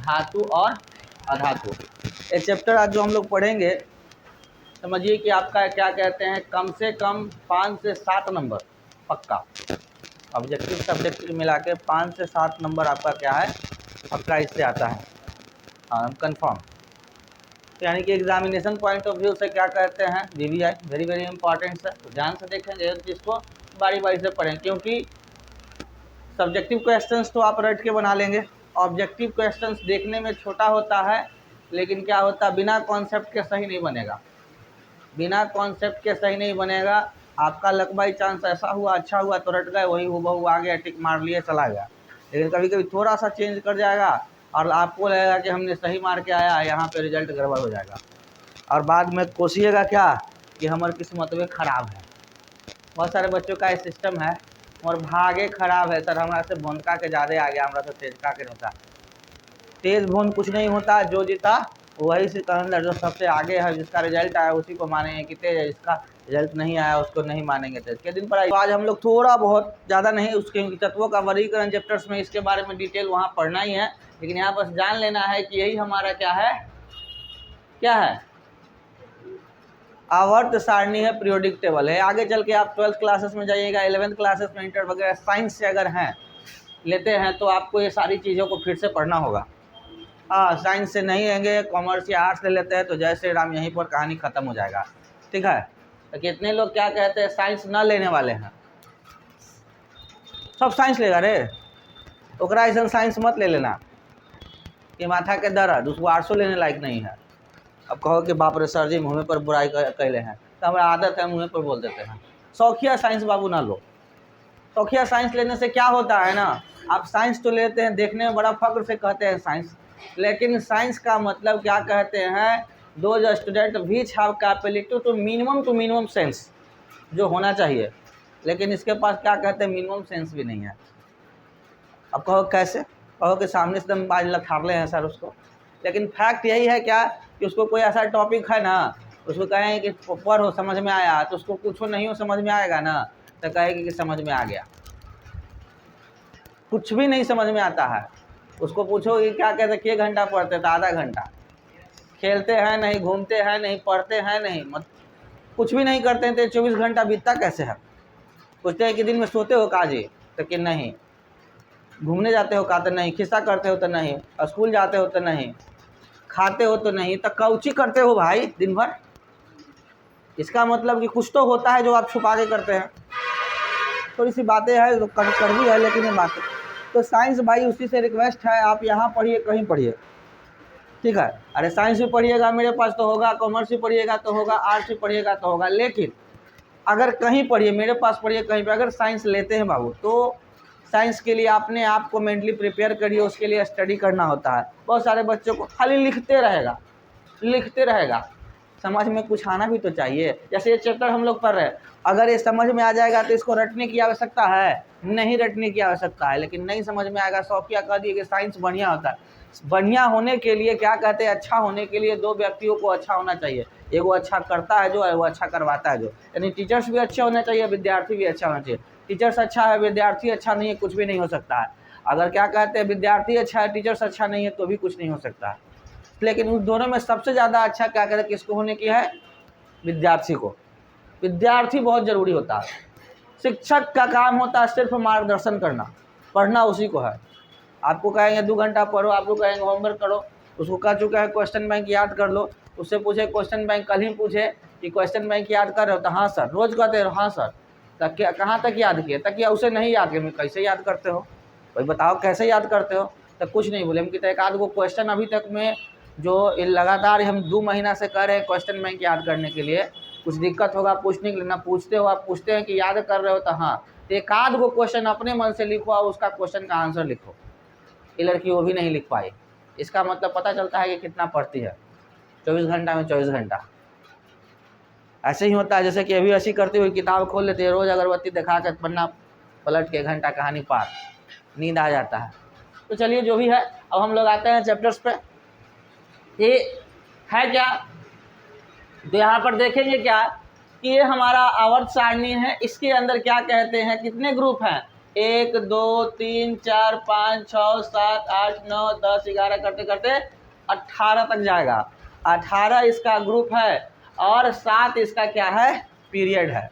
धातु और अधातु। ये चैप्टर आज जो हम लोग पढ़ेंगे, समझिए कि आपका क्या कहते हैं, कम से कम 5 से 7 नंबर पक्का, ऑब्जेक्टिव सब्जेक्ट मिला के 5 से 7 नंबर आपका क्या है, पक्का इससे आता है, हाँ कन्फर्म। तो यानी कि एग्जामिनेशन पॉइंट ऑफ व्यू से क्या कहते हैं, VVI वेरी वेरी इंपॉर्टेंट है। तो ध्यान से देखेंगे इसको, बारी बारी से पढ़ें, क्योंकि सब्जेक्टिव क्वेश्चंस तो आप रट के बना लेंगे, ऑब्जेक्टिव क्वेश्चंस देखने में छोटा होता है, लेकिन क्या होता है, बिना कॉन्सेप्ट के सही नहीं बनेगा, बिना कॉन्सेप्ट के सही नहीं बनेगा। आपका लक बाई चांस ऐसा हुआ, अच्छा हुआ तो रट गए, वही हुबहू आ गया, टिक मार लिए, चला गया। लेकिन कभी कभी थोड़ा सा चेंज कर जाएगा और आपको लगेगा कि हमने सही मार के आया, यहाँ पे रिजल्ट गड़बड़ हो जाएगा, और बाद में कोसिएगा क्या कि हमारी किस्मत में ख़राब है। बहुत सारे बच्चों का ये सिस्टम है, और भागे खराब है सर, हमारा से भोनका के ज़्यादा आ गया, हमारा से तेजका के होता। तेज भोन कुछ नहीं होता, जो जीता वही सिकंदर, जो सबसे आगे है, जिसका रिजल्ट आया उसी को मानेंगे कि तेज है, जिसका रिजल्ट नहीं आया उसको नहीं मानेंगे तेज। के दिन पर तो आज हम लोग थोड़ा बहुत, ज़्यादा नहीं, उसके तत्वों का वर्गीकरण चैप्टर्स में इसके बारे में डिटेल वहाँ पढ़ना ही है, लेकिन यहाँ बस जान लेना है कि यही हमारा क्या है, क्या है, आवर्त सारणी है, पीरियोडिक टेबल है। आगे चल के आप 12th क्लासेस में जाइएगा, 11th क्लासेस में, इंटर वगैरह साइंस से अगर हैं लेते हैं तो आपको ये सारी चीज़ों को फिर से पढ़ना होगा। हाँ, साइंस से नहीं लेंगे, कॉमर्स या आर्ट्स ले लेते हैं तो जय श्री राम, यहीं पर कहानी ख़त्म हो जाएगा। ठीक है, तो कितने लोग क्या कहते हैं साइंस ना लेने वाले हैं, सब साइंस लेगा रे, ओकरा ऐसा साइंस मत ले लेना कि माथा के दर्द, उसको 800 लेने लायक नहीं है। अब कहो कि बाप रे सर जी मुँह पर बुराई कैले हैं, तो हमारा आदत है मुँह पर बोल देते हैं। शौकिया साइंस बाबू ना लो। शौकिया साइंस लेने से क्या होता है ना, आप साइंस तो लेते हैं, देखने में बड़ा फख्र से कहते हैं साइंस, लेकिन साइंस का मतलब क्या कहते हैं, those student which have capability to minimum sense, जो होना चाहिए, लेकिन इसके पास क्या कहते हैं, मिनिमम सेंस भी नहीं है। अब कहो कैसे, कहो कि सामने से एकदम आज लखार ले हैं सर उसको, लेकिन फैक्ट यही है क्या कि उसको कोई ऐसा टॉपिक है ना, उसको कहें कि पढ़ो समझ में आया, तो उसको कुछ नहीं हो समझ में आएगा ना, तो कहेगी कि समझ में आ गया। कुछ भी नहीं समझ में आता है, उसको पूछो कि क्या कहते क्या घंटा पढ़ते, तो आधा घंटा। खेलते हैं नहीं, घूमते हैं नहीं, पढ़ते हैं नहीं, कुछ भी नहीं करते हैं, तो 24 घंटा बीतता कैसे है। पूछते हैं कि दिन में सोते हो काजी, तो कि नहीं, घूमने जाते हो का, तो नहीं, खिस्सा करते हो तो नहीं, स्कूल जाते हो तो नहीं, खाते हो तो नहीं, तो कौची करते हो भाई दिन भर। इसका मतलब कि कुछ तो होता है जो आप छुपा के करते हैं। थोड़ी सी बातें हैं तो कड़वी है, लेकिन ये बातें तो साइंस भाई, उसी से रिक्वेस्ट है, आप यहाँ पढ़िए कहीं पढ़िए, ठीक है। अरे साइंस भी पढ़िएगा मेरे पास तो होगा, कॉमर्स भी पढ़िएगा तो होगा, आर्ट्स भी पढ़िएगा तो होगा, लेकिन अगर कहीं पढ़िए, मेरे पास पढ़िए कहीं पर, अगर साइंस लेते हैं बाबू, तो साइंस के लिए अपने आप को मेंटली प्रिपेयर करिए, उसके लिए स्टडी करना होता है। बहुत सारे बच्चों को खाली लिखते रहेगा, समझ में कुछ आना भी तो चाहिए। जैसे ये चैप्टर हम लोग पढ़ रहे हैं, अगर ये समझ में आ जाएगा तो इसको रटने की आवश्यकता है, नहीं रटने की आवश्यकता है, लेकिन नहीं समझ में आएगा। शौकिया कह दिए कि साइंस बढ़िया होता है, बढ़िया होने के लिए क्या कहते हैं, अच्छा होने के लिए 2 व्यक्तियों को अच्छा होना चाहिए, एगो अच्छा करता है जो है, वो अच्छा करवाता है जो, यानी टीचर्स भी अच्छे होने चाहिए, विद्यार्थी भी अच्छा होना चाहिए। टीचर्स अच्छा है, विद्यार्थी अच्छा नहीं है, कुछ भी नहीं हो सकता है। अगर क्या कहते हैं, विद्यार्थी अच्छा है, टीचर्स अच्छा नहीं है, तो भी कुछ नहीं हो सकता है। लेकिन उस दोनों में सबसे ज़्यादा अच्छा क्या कहते हैं, किसको होने की है, विद्यार्थी को। विद्यार्थी बहुत ज़रूरी होता है। शिक्षक का काम होता है सिर्फ मार्गदर्शन करना, पढ़ना उसी को है। आपको कहेंगे 2 घंटा पढ़ो, आप लोग कहेंगे होमवर्क करो, उसको कह चुका है क्वेश्चन बैंक याद कर लो, उससे पूछे क्वेश्चन बैंक, कल ही पूछे कि क्वेश्चन बैंक याद कर रहे हो, तो हाँ सर, रोज़ कहते हो हाँ सर, तक क्या कहाँ तक याद किए, तक या उसे नहीं याद किए, कैसे याद करते हो भाई बताओ, कैसे याद करते हो। तो कुछ नहीं बोले हम कि एक आध गो क्वेश्चन अभी तक में जो लगातार हम 2 महीना से कर रहे हैं क्वेश्चन बैंक याद करने के लिए, कुछ दिक्कत होगा पूछने के लिए, ना पूछते हो आप, पूछते हैं कि याद कर रहे हो, तो हाँ, तो एक आध गो क्वेश्चन अपने मन से लिखो और उसका क्वेश्चन का आंसर लिखो। ये लड़की वो भी नहीं लिख पाई, इसका मतलब पता चलता है कि कितना पढ़ती है, 24 घंटा में 24 घंटा। ऐसे ही होता है जैसे कि अभी ऐसी करती हुई किताब खोल लेते हैं, रोज़ अगरबत्ती दिखा कर पन्ना पलट के घंटा कहानी पार, नींद आ जाता है। तो चलिए जो भी है, अब हम लोग आते हैं चैप्टर्स पे। ये है क्या, तो यहाँ पर देखेंगे क्या कि ये हमारा आवर्त सारणी है, इसके अंदर क्या कहते हैं, कितने ग्रुप हैं, 1 2 3 4 5 6 7 8 9 10 11 करते करते 18 तक जाएगा। 18 इसका ग्रुप है और 7 इसका क्या है, पीरियड है।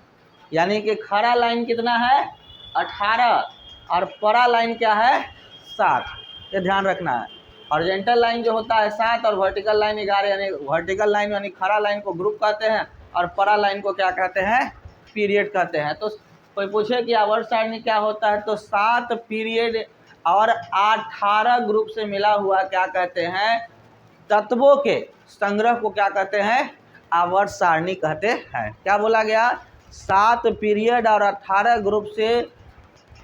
यानी कि खड़ा लाइन कितना है 18 और परा लाइन क्या है 7, ये ध्यान रखना है। हॉरिजॉन्टल लाइन जो होता है 7 और वर्टिकल लाइन 11, यानी वर्टिकल लाइन यानी खड़ा लाइन को ग्रुप कहते हैं और परा लाइन को क्या कहते हैं, पीरियड कहते हैं। तो कोई पूछे कि आवर्त सारणी क्या होता है, तो 7 पीरियड और 18 ग्रुप से मिला हुआ क्या कहते हैं, तत्वों के संग्रह को क्या कहते हैं, आवर्त सारणी कहते हैं। क्या बोला गया, 7 पीरियड और 18 ग्रुप से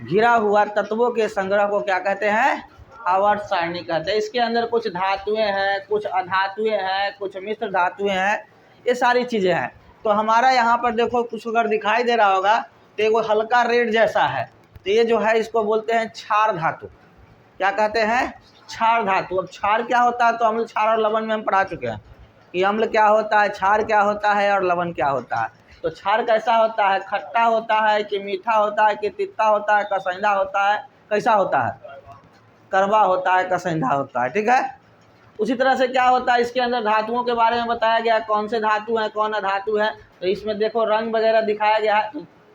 घिरा हुआ तत्वों के संग्रह को क्या कहते हैं, आवर्त सारणी कहते हैं। इसके अंदर कुछ धातुएं हैं, कुछ अधातुएं हैं, कुछ मिश्र धातुएं हैं, ये सारी चीज़ें हैं। तो हमारा यहाँ पर देखो कुछ अगर दिखाई दे रहा होगा तो ये हल्का रेड जैसा है, तो ये जो है इसको बोलते हैं क्षार धातु। क्या कहते हैं, क्षार धातु। अब क्षार क्या होता है, तो अम्ल क्षार और लवण में हम पढ़ा चुके हैं कि अम्ल क्या होता है, क्षार क्या होता है और लवण क्या होता है। तो क्षार कैसा होता है, खट्टा होता है कि मीठा होता है कि तित्ता होता है, कसैंधा होता है, कैसा होता है, कड़वा होता है, कसैंधा होता है, ठीक है। उसी तरह से क्या होता है, इसके अंदर धातुओं के बारे में बताया गया, कौन से धातु हैं, कौन अधातु है। तो इसमें देखो रंग वगैरह दिखाया गया है,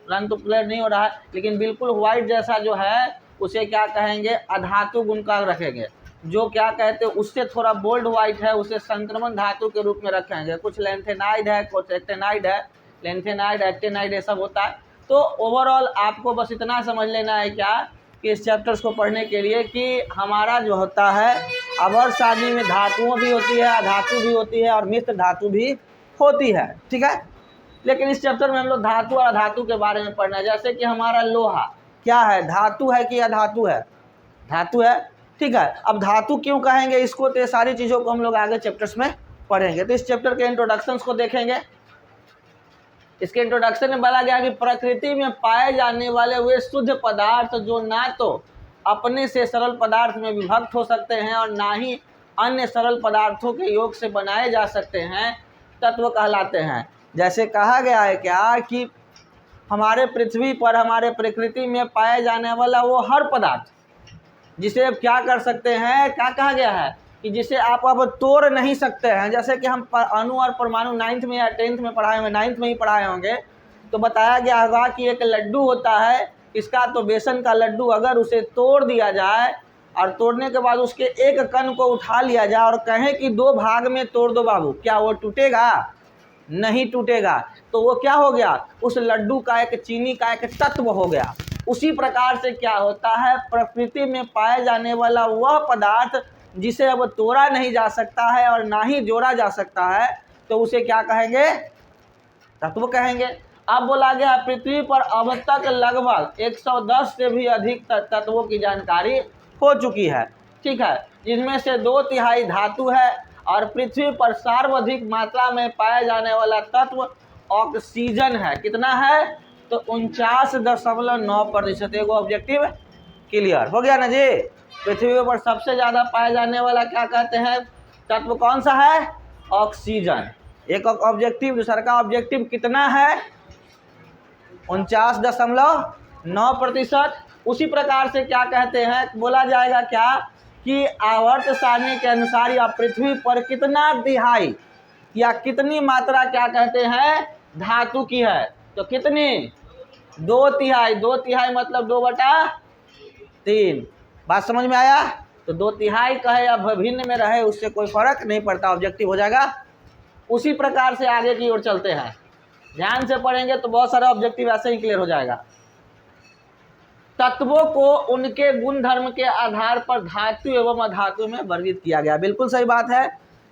रंग तो क्लियर नहीं हो रहा है, लेकिन बिल्कुल व्हाइट जैसा जो है उसे क्या कहेंगे, अधातु गुण का रखेंगे। जो क्या कहते हैं उससे थोड़ा बोल्ड व्हाइट है उसे संक्रमण धातु के रूप में रखेंगे। कुछ लेंथेनाइड है, कुछ एक्टेनाइड है, लेंथेनाइड एक्टेनाइड ये सब होता है। तो ओवरऑल आपको बस इतना समझ लेना है क्या कि इस चैप्टर्स को पढ़ने के लिए कि हमारा जो होता है आवर्त सारणी में धातुओं भी होती है, अधातु भी होती है और मिश्र धातु भी होती है, ठीक है। लेकिन इस चैप्टर में हम लोग धातु और अधातु के बारे में पढ़ना है। जैसे कि हमारा लोहा क्या है, धातु है कि अधातु है, धातु है, ठीक है। अब धातु क्यों कहेंगे इसको, तो ये सारी चीज़ों को हम लोग आगे चैप्टर्स में पढ़ेंगे। तो इस चैप्टर के इंट्रोडक्शंस को देखेंगे। इसके इंट्रोडक्शन में बोला गया कि प्रकृति में पाए जाने वाले वे शुद्ध पदार्थ जो ना तो अपने से सरल पदार्थ में विभक्त हो सकते हैं और ना ही अन्य सरल पदार्थों के योग से बनाए जा सकते हैं, तत्व कहलाते हैं। जैसे कहा गया है क्या कि हमारे पृथ्वी पर, हमारे प्रकृति में पाए जाने वाला वो हर पदार्थ जिसे अब क्या कर सकते हैं, क्या कहा गया है कि जिसे आप अब तोड़ नहीं सकते हैं। जैसे कि हम अणु और परमाणु 9th में या 10th में पढ़ाए होंगे, 9th में ही पढ़ाए होंगे, तो बताया गया होगा कि एक लड्डू होता है, इसका तो बेसन का लड्डू, अगर उसे तोड़ दिया जाए और तोड़ने के बाद उसके एक कण को उठा लिया जाए और कहें कि 2 भाग में तोड़ दो बाबू, क्या वो टूटेगा, नहीं टूटेगा। तो वो क्या हो गया, उस लड्डू का एक चीनी का एक तत्व हो गया। उसी प्रकार से क्या होता है, प्रकृति में पाए जाने वाला वह पदार्थ जिसे अब तोड़ा नहीं जा सकता है और ना ही जोड़ा जा सकता है, तो उसे क्या कहेंगे, तत्व कहेंगे। अब बोला गया पृथ्वी पर अब तक लगभग 110 से भी अधिक तत्वों की जानकारी हो चुकी है, ठीक है, जिनमें से 2/3 धातु है और पृथ्वी पर सर्वाधिक मात्रा में पाया जाने वाला तत्व ऑक्सीजन है। कितना है, तो 49.9%। एगो ऑब्जेक्टिव क्लियर हो गया ना जी। पृथ्वी पर सबसे ज़्यादा पाया जाने वाला क्या कहते हैं, तत्व कौन सा है, ऑक्सीजन। एक ऑब्जेक्टिव, दूसरा का ऑब्जेक्टिव कितना है, 49.9%। उसी प्रकार से क्या कहते हैं, बोला जाएगा क्या कि आवर्त सारणी के अनुसार या पृथ्वी पर कितना तिहाई या कितनी मात्रा क्या कहते हैं, धातु की है, तो कितनी, 2/3। 2/3 मतलब 2/3। बात समझ में आया। तो 2/3 कहे या भिन्न में रहे उससे कोई फर्क नहीं पड़ता, ऑब्जेक्टिव हो जाएगा। उसी प्रकार से आगे की ओर चलते हैं, ध्यान से पढ़ेंगे तो बहुत सारा ऑब्जेक्टिव ऐसे ही क्लियर हो जाएगा। तत्वों को उनके गुण धर्म के आधार पर धातु एवं अधातु में वर्गीकृत किया गया। बिल्कुल सही बात है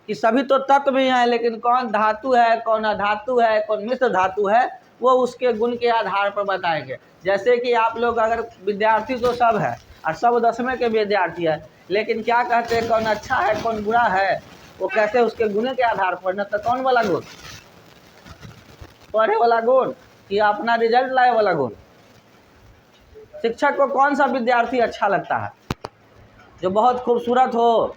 कि सभी तो तत्व भी हैं, लेकिन कौन धातु है, कौन अधातु है, कौन मिश्र धातु है, वो उसके गुण के आधार पर बताएंगे। जैसे कि आप लोग अगर विद्यार्थी तो सब है और सब 10वें के विद्यार्थी है, लेकिन क्या कहते हैं कौन अच्छा है कौन बुरा है, वो कहते हैं उसके गुण के आधार पर, न तो कौन वाला गुण, पढ़े वाला गुण कि अपना रिजल्ट लाए वाला गुण। शिक्षक को कौन सा विद्यार्थी अच्छा लगता है, जो बहुत खूबसूरत हो,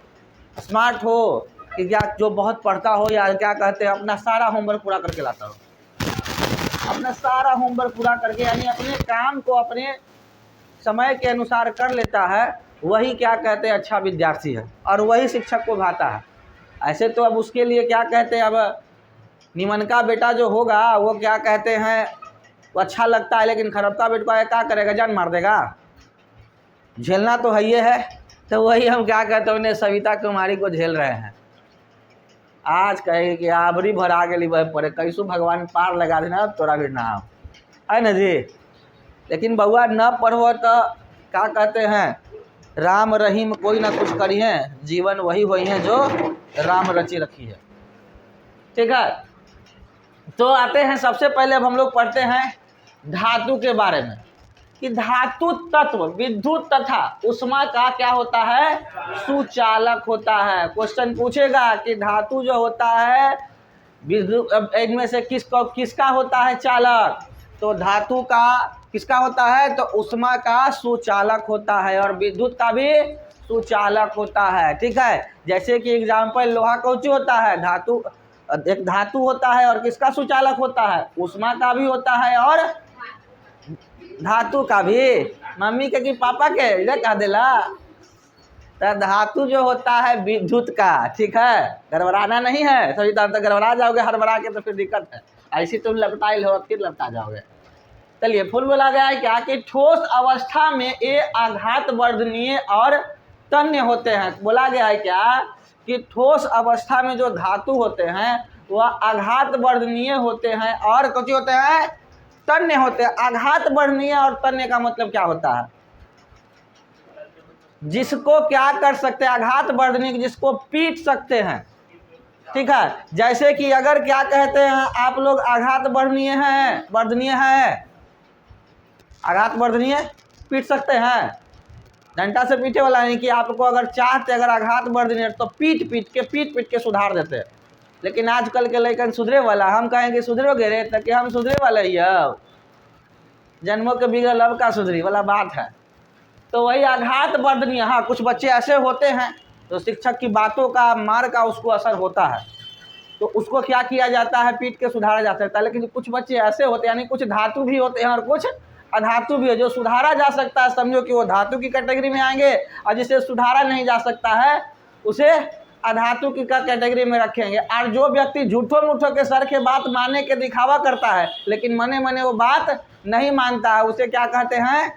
स्मार्ट हो, कि क्या जो बहुत पढ़ता हो, या क्या कहते हैं अपना सारा होमवर्क पूरा करके लाता हो, अपना सारा होमवर्क पूरा करके, यानी अपने काम को अपने समय के अनुसार कर लेता है वही क्या कहते हैं अच्छा विद्यार्थी है और वही शिक्षक को भाता है। ऐसे तो अब उसके लिए क्या कहते हैं, अब निमन का बेटा जो होगा वो क्या कहते हैं वो अच्छा लगता है, लेकिन खराब का बेटा क्या करेगा, जान मार देगा, झेलना तो है ही है। तो वही हम क्या कहते हैं उन्हें सविता कुमारी को झेल रहे हैं। आज कहे कि आबरी भरा गेली वह पड़े कैसु भगवान पार लगा देना तोरा भी नाम है न जी। लेकिन बउआ न पढ़ो तो क्या कहते हैं राम रहीम कोई ना कुछ करी है, जीवन वही हुई है जो राम रची रखी है। ठीक है, तो आते हैं सबसे पहले अब हम लोग पढ़ते हैं धातु के बारे में कि धातु तत्व विद्युत तथा उष्मा का क्या होता है, सुचालक होता है। क्वेश्चन पूछेगा कि धातु जो होता है विद्युत इनमें से किसका होता है चालक, तो धातु का किसका होता है, तो उष्मा का सुचालक होता है और विद्युत का भी सुचालक होता है। ठीक है, जैसे कि एग्जाम्पल लोहा कौची होता है, धातु एक धातु होता है और किसका सुचालक होता है, उष्मा का भी होता है और धातु का भी। मम्मी के कि पापा के इधर कह देला, तो धातु जो होता है विद्युत का। ठीक है, गड़बड़ाना नहीं है, सभी तो गड़बड़ा जाओगे हड़बड़ा के तो फिर दिक्कत है, ऐसी तुम लपटाइल हो फिर लपटा जाओगे। चलिए फुल बोला गया है क्या कि ठोस अवस्था में ये आघात वर्धनीय और तन्य होते हैं। बोला गया है क्या कि ठोस अवस्था में जो धातु होते हैं वह आघात वर्धनीय होते हैं और कुछ होते हैं तन्य होते हैं। आघात वर्धनीय और तन्य का मतलब क्या होता है, जिसको क्या कर सकते हैं, आघात वर्धनीय जिसको पीट सकते हैं। ठीक है, जैसे कि अगर क्या कहते हैं आप लोग आघात वर्धनीय है आघात वर्धनीय पीट सकते हैं, डंडा से पीटे वाला नहीं कि आपको अगर चाहते अगर आघात वर्धनीय तो पीट पीट के सुधार देते। लेकिन आजकल के लड़कन सुधरे वाला, हम कहेंगे सुधरोगे रे तो कि हम सुधरे वाला ही अब जन्मों के बिगड़ल अब का सुधरी वाला बात है। तो वही आघात वर्धनीय। हाँ, कुछ बच्चे ऐसे होते हैं तो शिक्षक की बातों का मार का उसको असर होता है तो उसको क्या किया जाता है, पीट के सुधारा जा सकता है। लेकिन कुछ बच्चे ऐसे होते हैं यानी कुछ धातु भी होते हैं और कुछ अधातु भी है जो सुधारा जा सकता है, समझो कि वो धातु की कैटेगरी में आएंगे, और जिसे सुधारा नहीं जा सकता है उसे अधातु की कैटेगरी में रखेंगे। और जो व्यक्ति झूठो मूठो के सर के बात मानने के दिखावा करता है लेकिन मने मने वो बात नहीं मानता है, उसे क्या कहते हैं,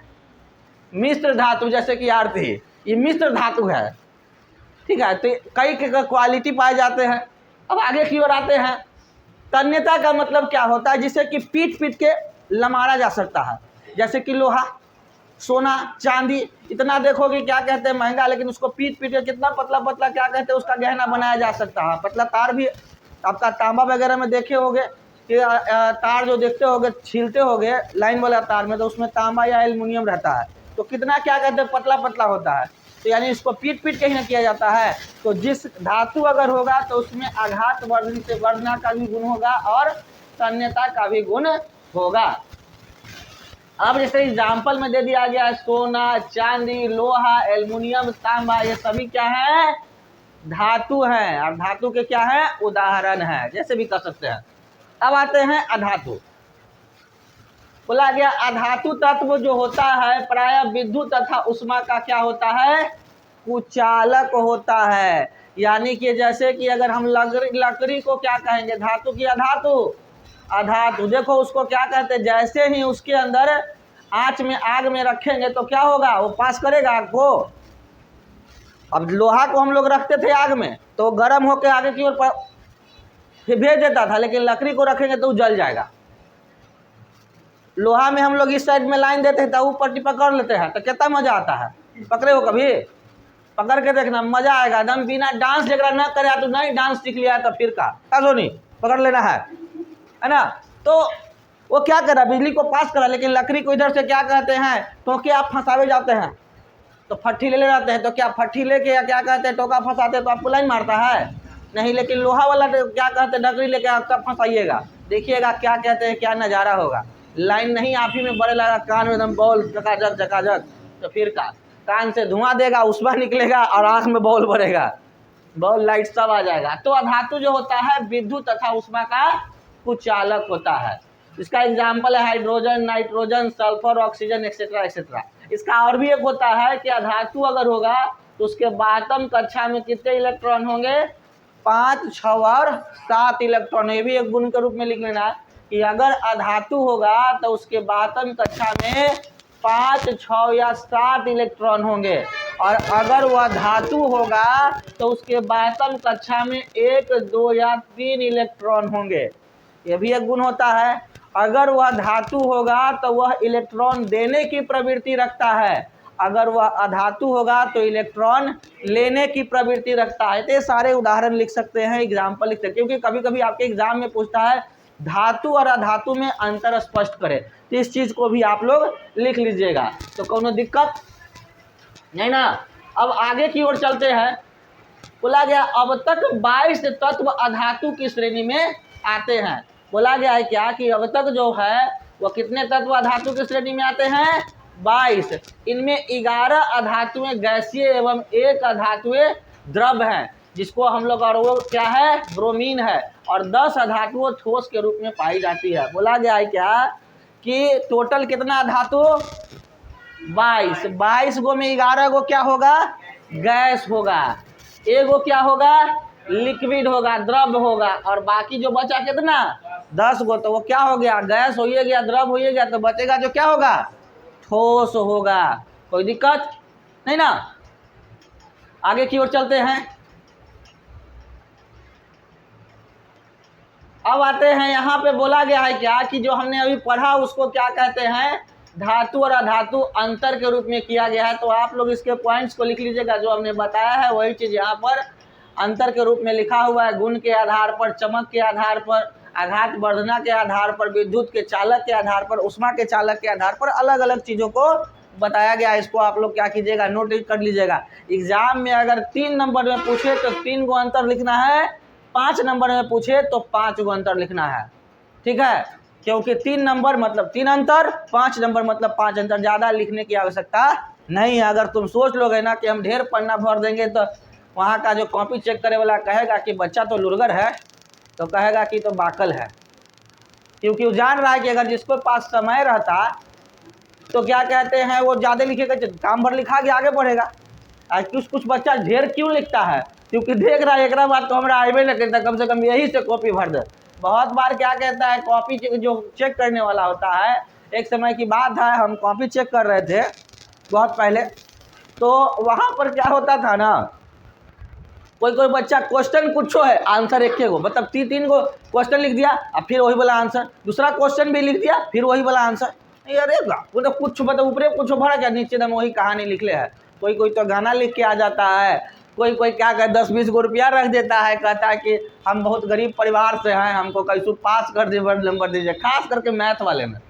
मिश्र धातु। जैसे कि आरती ये मिश्र धातु है। ठीक है, तो कई क्वालिटी पाए जाते हैं। अब आगे की ओर आते हैं, तन्यता का मतलब क्या होता है, जिसे कि पीट के लमारा जा सकता है। जैसे कि लोहा, सोना, चांदी, इतना देखोगे क्या कहते हैं महंगा, लेकिन उसको पीट के कितना पतला पतला क्या कहते हैं उसका गहना बनाया जा सकता है। पतला तार भी आपका तांबा वगैरह में देखे होगे कि तार जो देखते होगे छीलते होगे लाइन वाला तार में, तो उसमें तांबा या एल्युमिनियम रहता है, तो कितना क्या कहते हैं पतला पतला होता है। तो यानी इसको पीट के ही ना किया जाता है। तो जिस धातु अगर होगा तो उसमें आघात वर्धन से वर्धना का भी गुण होगा और तन्यता का भी गुण होगा। अब जैसे एग्जाम्पल में दे दिया गया है सोना, चांदी, लोहा, एल्युमिनियम, तांबा, ये सभी क्या है, धातु हैं और धातु के क्या है, उदाहरण है, जैसे भी कर सकते हैं। अब आते हैं अधातु। बोला गया अधातु तत्व जो होता है प्राय विद्युत तथा उष्मा का क्या होता है, कुचालक होता है। यानी कि जैसे कि अगर हम लकड़ी को क्या कहेंगे, धातु की अधातु, अधातु। देखो उसको क्या कहते हैं, जैसे ही उसके अंदर आंच में आग में रखेंगे तो क्या होगा, वो पास करेगा आग को। अब लोहा को हम लोग रखते थे आग में तो गर्म होकर आगे की ओर भेज देता था, लेकिन लकड़ी को रखेंगे तो वो जल जाएगा। लोहा में हम लोग इस साइड में लाइन देते हैं तो ऊपर पकड़ लेते हैं तो कितना मजा आता है। पकड़े हो कभी, पकड़ के देखना मजा आएगा एकदम। बिना डांस जगह न करे तो नहीं डांस सीख लिया तो फिर का सोनी पकड़ लेना है ना। तो वो क्या करा, बिजली को पास करा, लेकिन लकड़ी को इधर से क्या कहते हैं, टोके आप फंसावे जाते हैं तो फट्ठी ले जाते हैं। तो क्या फट्ठी लेके या क्या कहते हैं टोका फंसाते हैं तो आपको लाइन मारता है नहीं, लेकिन लोहा वाला तो क्या कहते हैं डगरी लेके आप तब फंसाइएगा, देखिएगा क्या कहते हैं क्या नज़ारा होगा। लाइन नहीं आप ही में बड़े लगा, कान में एकदम बॉल चकाचक, तो फिर का कान से धुआं देगा, उष्मा निकलेगा और आँख में बॉल भरेगा, बॉल लाइट सब आ जाएगा। तो अधातु जो होता है विद्युत तथा उष्मा का कुचालक होता है। इसका एग्जाम्पल है hydrogen, nitrogen, sulphur, oxygen etcetera etcetera. इसका और भी एक होता है कि अधातु अगर होगा तो उसके बातम कक्षा में कितने इलेक्ट्रॉन होंगे, 5, 6 और 7 इलेक्ट्रॉन। ये भी एक गुण के रूप में लिख लेना कि अगर अधातु होगा तो उसके बातम कक्षा में 5, 6 या 7 इलेक्ट्रॉन होंगे, और अगर वह धातु होगा तो उसके बातम कक्षा में 1, 2 या 3 इलेक्ट्रॉन होंगे। यह भी एक गुण होता है। अगर वह धातु होगा तो वह इलेक्ट्रॉन देने की प्रवृत्ति रखता है, अगर वह अधातु होगा तो इलेक्ट्रॉन लेने की प्रवृत्ति रखता है। तो ये सारे उदाहरण लिख सकते हैं, एग्जाम्पल लिख सकते हैं, क्योंकि कभी कभी आपके एग्जाम में पूछता है धातु और अधातु में अंतर स्पष्ट करें, तो इस चीज को भी आप लोग लिख लीजिएगा, तो कोनो दिक्कत नहीं ना। अब आगे की ओर चलते हैं। बोला गया अब तक 22 तत्व अधातु की श्रेणी में आते हैं। बोला गया है क्या कि अब तक जो है वो कितने तत्व अधातु की श्रेणी में आते हैं, 22। इनमें 11 अधातुएं गैसीय एवं 1 अधातुएं द्रव हैं, जिसको हम लोग, और वो क्या है, ब्रोमीन है, और 10 अधातुएं ठोस के रूप में पाई जाती है। बोला गया है क्या कि टोटल कितना धातु, 22 गो में 11 गो क्या होगा, गैस होगा, एगो क्या होगा, लिक्विड होगा, द्रव होगा, और बाकी जो बचा कितना, 10 गो, तो वो क्या हो गया, गैस हो गया, द्रव हो गया, तो बचेगा जो क्या होगा, ठोस होगा। कोई दिक्कत नहीं ना। आगे की ओर चलते हैं। अब आते हैं यहाँ पे। बोला गया है क्या कि जो हमने अभी पढ़ा उसको क्या कहते हैं, धातु और अधातु अंतर के रूप में किया गया है। तो आप लोग इसके पॉइंट्स को लिख लीजिएगा, जो हमने बताया है वही चीज यहाँ पर अंतर के रूप में लिखा हुआ है। गुण के आधार पर, चमक के आधार पर, आघात वर्धना के आधार पर, विद्युत के चालक के आधार पर, उष्मा के चालक के आधार पर अलग अलग चीजों को बताया गया। इसको आप लोग क्या कीजिएगा, नोट कर लीजिएगा। एग्जाम में अगर 3 नंबर में पूछे तो 3 गो अंतर लिखना है, 5 नंबर में पूछे तो 5 गो अंतर लिखना है, ठीक है। क्योंकि 3 नंबर मतलब 3 अंतर, 5 नंबर मतलब 5 अंतर, ज़्यादा लिखने की आवश्यकता नहीं है। अगर तुम सोच लोगे ना कि हम ढेर पढ़ना भर देंगे तो वहाँ का जो कॉपी चेक करे वाला कहेगा कि बच्चा तो लुरगर है, तो कहेगा कि तो बाकल है, क्योंकि वो जान रहा है कि अगर जिसको पास समय रहता तो क्या कहते हैं वो ज़्यादा लिखेगा, काम भर लिखा के आगे बढ़ेगा। आज कुछ बच्चा ढेर क्यों लिखता है, क्योंकि देख रहा है एक बात तो हमारा आईबे नहीं करता, कम से कम यही से कॉपी भर दे। बहुत बार क्या कहता है, कॉपी जो चेक करने वाला होता है, एक समय की बात है हम कॉपी चेक कर रहे थे बहुत पहले, तो वहाँ पर क्या होता था ना, कोई बच्चा क्वेश्चन कुछ है, आंसर एक गो, मतलब 3 गो क्वेश्चन लिख दिया, अब फिर वही वाला आंसर, दूसरा क्वेश्चन भी लिख दिया, फिर वही वाला आंसर। अरे मतलब कुछ मतलब ऊपरे कुछ भरा क्या, नीचे दम वही कहानी लिख ले है। कोई तो गाना लिख के आ जाता है, कोई क्या कहता है 10-20 गो रुपया रख देता है, कहता है कि हम बहुत गरीब परिवार से हैं, हमको कैसे पास कर दीजिए, नंबर दीजिए। खास करके मैथ वाले में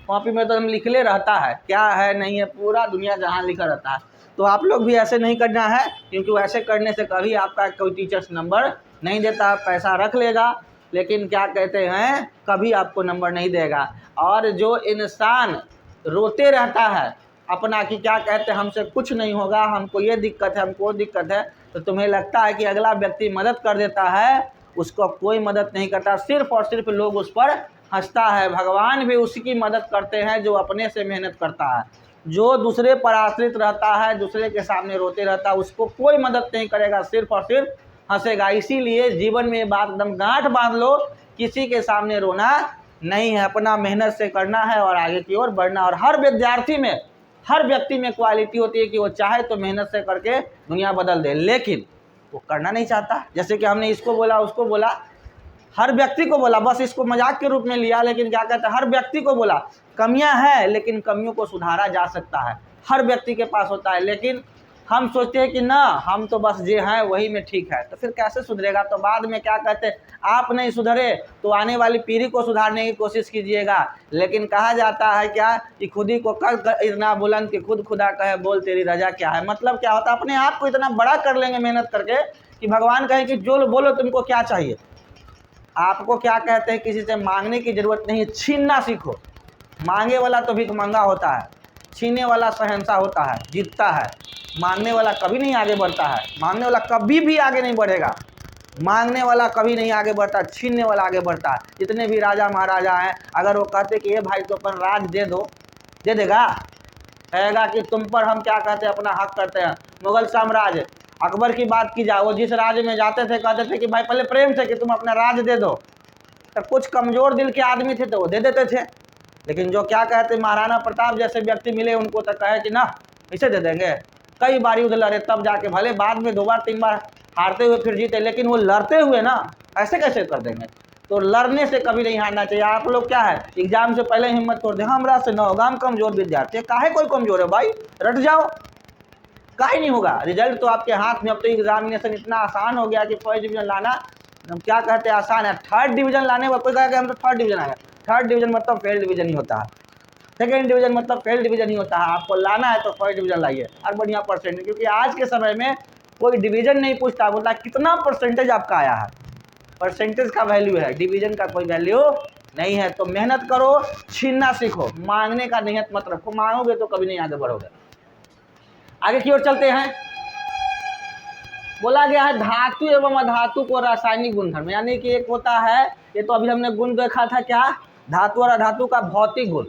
कॉपी में तो हम लिखले रहता है, क्या है नहीं है, पूरा दुनिया जहाँ लिखा रहता है। तो आप लोग भी ऐसे नहीं करना है, क्योंकि वैसे करने से कभी आपका कोई टीचर्स नंबर नहीं देता, पैसा रख लेगा लेकिन क्या कहते हैं कभी आपको नंबर नहीं देगा। और जो इंसान रोते रहता है अपना कि क्या कहते हैं हमसे कुछ नहीं होगा, हमको ये दिक्कत है, हमको वो दिक्कत है, तो तुम्हें लगता है कि अगला व्यक्ति मदद कर देता है, उसको कोई मदद नहीं करता, सिर्फ और सिर्फ लोग उस पर हंसता है। भगवान भी उसी की मदद करते हैं जो अपने से मेहनत करता है। जो दूसरे पर आश्रित रहता है, दूसरे के सामने रोते रहता है, उसको कोई मदद नहीं करेगा, सिर्फ और सिर्फ हंसेगा। इसीलिए जीवन में ये बात एकदम गांठ बांध लो, किसी के सामने रोना नहीं है, अपना मेहनत से करना है और आगे की ओर बढ़ना। और हर विद्यार्थी में, हर व्यक्ति में क्वालिटी होती है कि वो चाहे तो मेहनत से करके दुनिया बदल दे, लेकिन वो करना नहीं चाहता। जैसे कि हमने इसको बोला, उसको बोला, हर व्यक्ति को बोला, बस इसको मजाक के रूप में लिया, लेकिन क्या कहते हैं हर व्यक्ति को बोला। कमियां हैं लेकिन कमियों को सुधारा जा सकता है, हर व्यक्ति के पास होता है, लेकिन हम सोचते हैं कि ना हम तो बस जे हैं वही में ठीक है, तो फिर कैसे सुधरेगा। तो बाद में क्या कहते हैं, आप नहीं सुधरे तो आने वाली पीढ़ी को सुधारने की कोशिश कीजिएगा। लेकिन कहा जाता है क्या कि खुद ही को कर इतना बुलंद कि खुद खुदा कहे बोल तेरी रजा क्या है। मतलब क्या होता है, अपने आप को इतना बड़ा कर लेंगे मेहनत करके कि भगवान कहे कि जो बोलो तुमको क्या चाहिए। आपको क्या कहते हैं, किसी से मांगने की जरूरत नहीं है, छीनना सीखो। मांगे वाला तो भीख मंगा होता है, छीनने वाला शहंशाह होता है, जीतता है। मांगने वाला कभी नहीं आगे बढ़ता है, मांगने वाला कभी भी आगे नहीं बढ़ेगा, मांगने वाला कभी नहीं आगे बढ़ता, छीनने वाला आगे बढ़ता है। जितने भी राजा महाराजा हैं, अगर वो कहते कि ये भाई तो अपन राज दे दो, दे देगा, कहेगा कि तुम पर हम क्या कहते हैं, अपना हक करते हैं। मुगल साम्राज्य, अकबर की बात की जाए, वो जिस राज्य में जाते थे कहते थे कि भाई पहले प्रेम से कि तुम अपना राज दे दो, तो कुछ कमजोर दिल के आदमी थे तो वो दे देते थे, लेकिन जो क्या कहते महाराणा प्रताप जैसे व्यक्ति मिले उनको तो कहे कि ना इसे दे देंगे। कई बार युद्ध लड़े, तब जाके भले बाद में 2 बार 3 बार हारते हुए फिर जीते, लेकिन वो लड़ते हुए ना ऐसे कैसे कर देंगे। तो लड़ने से कभी नहीं हारना चाहिए। आप लोग क्या है एग्जाम से पहले हिम्मत तोड़ दे, हमरा से न होगा, हम कमजोर विद्यार्थी है। काहे कोई कमजोर है भाई, रट जाओ, काहे नहीं होगा। रिजल्ट तो आपके हाथ में। अब तो एग्जामिनेशन इतना आसान हो गया कि फर्स्ट डिवीजन लाना हम क्या कहते हैं आसान है। थर्ड डिवीजन लाने में कोई कहा कि हम तो थर्ड डिवीजन आए, थर्ड डिवीजन मतलब फेल डिवीजन ही होता है, सेकेंड डिवीजन मतलब फेल डिवीजन ही होता है। आपको लाना है तो फर्स्ट डिवीजन लाइए और बढ़िया परसेंट, क्योंकि आज के समय में कोई डिवीजन नहीं पूछता, बोलता कितना परसेंटेज आपका आया है, परसेंटेज का वैल्यू है, डिवीजन का कोई वैल्यू नहीं है। तो मेहनत करो, छीनना सीखो, मांगने का नियत मत रखो, मांगोगे तो कभी नहीं आगे बढ़ोगे। आगे की ओर चलते हैं। बोला गया है धातु एवं अधातु को रासायनिक गुणधर्म, यानी कि एक होता है, ये तो अभी हमने गुण देखा था क्या, धातु और अधातु का भौतिक गुण।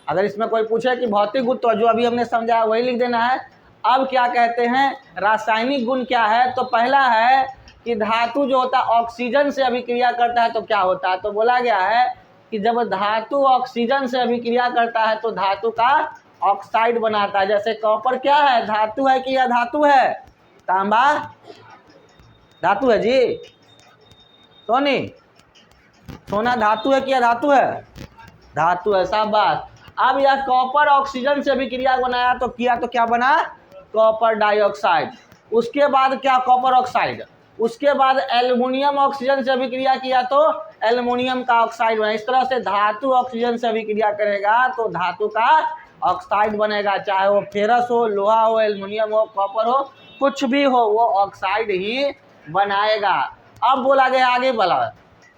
अगर इसमें कोई पूछे कि भौतिक गुण, तो जो अभी हमने समझाया वही लिख देना है। अब क्या कहते हैं रासायनिक गुण क्या है, तो पहला है कि धातु जो होता है ऑक्सीजन से अभिक्रिया करता है तो क्या होता है, तो बोला गया है कि जब धातु ऑक्सीजन से अभिक्रिया करता है तो धातु का ऑक्साइड बनाता है। जैसे कॉपर क्या है, धातु है कि अधातु है, तांबा धातु है जी, सोनी सोना धातु है कि अधातु है, धातु है, सब बात। अब यह कॉपर ऑक्सीजन से अभिक्रिया बनाया तो किया तो क्या बना, कॉपर डाइऑक्साइड। उसके बाद क्या, कॉपर ऑक्साइड। उसके बाद एल्युमिनियम ऑक्सीजन से अभिक्रिया किया तो एल्युमिनियम का ऑक्साइड बना। इस तरह से धातु ऑक्सीजन से अभिक्रिया करेगा तो धातु का ऑक्साइड बनेगा, चाहे वो फेरस हो, लोहा हो, एल्युमिनियम हो, कॉपर हो, कुछ भी हो, वो ऑक्साइड ही बनाएगा। अब बोला गया आगे बोला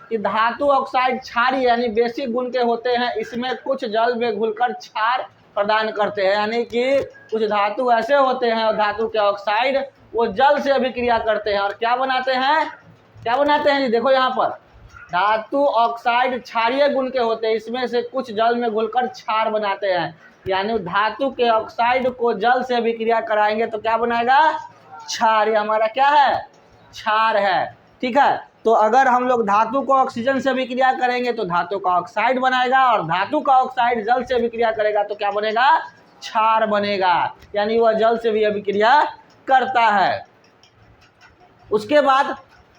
कि धातु ऑक्साइड क्षारीय यानी बेसिक गुण के होते हैं, इसमें कुछ जल में घुलकर क्षार प्रदान करते हैं, यानी कि कुछ धातु ऐसे होते हैं और धातु के ऑक्साइड वो जल से अभिक्रिया करते हैं और क्या बनाते हैं, क्या बनाते हैं जी, देखो यहाँ पर धातु ऑक्साइड क्षारीय गुण के होते हैं, इसमें से कुछ जल में घुलकर क्षार बनाते हैं, यानी धातु के ऑक्साइड को जल से अभिक्रिया कराएंगे तो क्या बनाएगा, क्षार। ये हमारा क्या है, क्षार है, ठीक है। तो अगर हम लोग धातु को ऑक्सीजन से अभिक्रिया करेंगे तो धातु का ऑक्साइड बनाएगा, और धातु का ऑक्साइड जल से अभिक्रिया करेगा तो क्या बनेगा, क्षार बनेगा, यानी वह जल से भी अभिक्रिया करता है। उसके बाद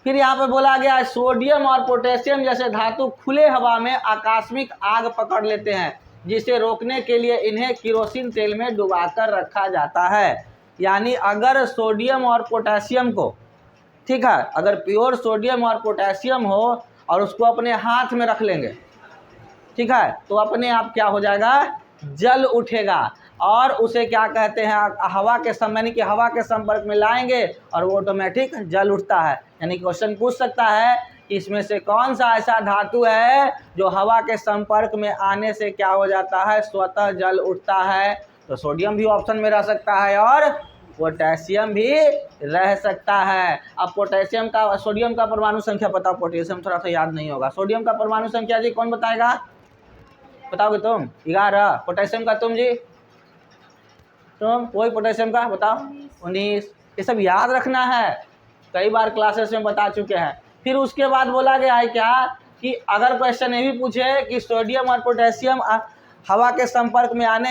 फिर यहाँ पे बोला गया है सोडियम और पोटेशियम जैसे धातु खुले हवा में आकस्मिक आग पकड़ लेते हैं, जिसे रोकने के लिए इन्हें केरोसिन तेल में डुबाकर रखा जाता है। यानी अगर सोडियम और पोटेशियम को, ठीक है, अगर प्योर सोडियम और पोटेशियम हो और उसको अपने हाथ में रख लेंगे, ठीक है, तो अपने आप क्या हो जाएगा, जल उठेगा, और उसे क्या कहते हैं हवा के यानी कि हवा के संपर्क में लाएंगे और वो ऑटोमेटिक जल उठता है। यानी क्वेश्चन पूछ सकता है कि इसमें से कौन सा ऐसा धातु है जो हवा के संपर्क में आने से क्या हो जाता है, स्वतः जल उठता है। तो सोडियम भी ऑप्शन में रह सकता है और पोटेशियम भी रह सकता है। अब पोटेशियम का, सोडियम का परमाणु संख्या बताओ, पोटेशियम थोड़ा सा याद नहीं होगा। सोडियम का परमाणु संख्या जी कौन बताएगा, बताओगे तुम, 11। पोटेशियम का तुम जी, तुम कोई पोटेशियम का बताओ, 19। ये सब याद रखना है, कई बार क्लासेस में बता चुके हैं। फिर उसके बाद बोला गया है क्या कि अगर क्वेश्चन ये भी पूछे कि सोडियम और पोटेशियम हवा के संपर्क में आते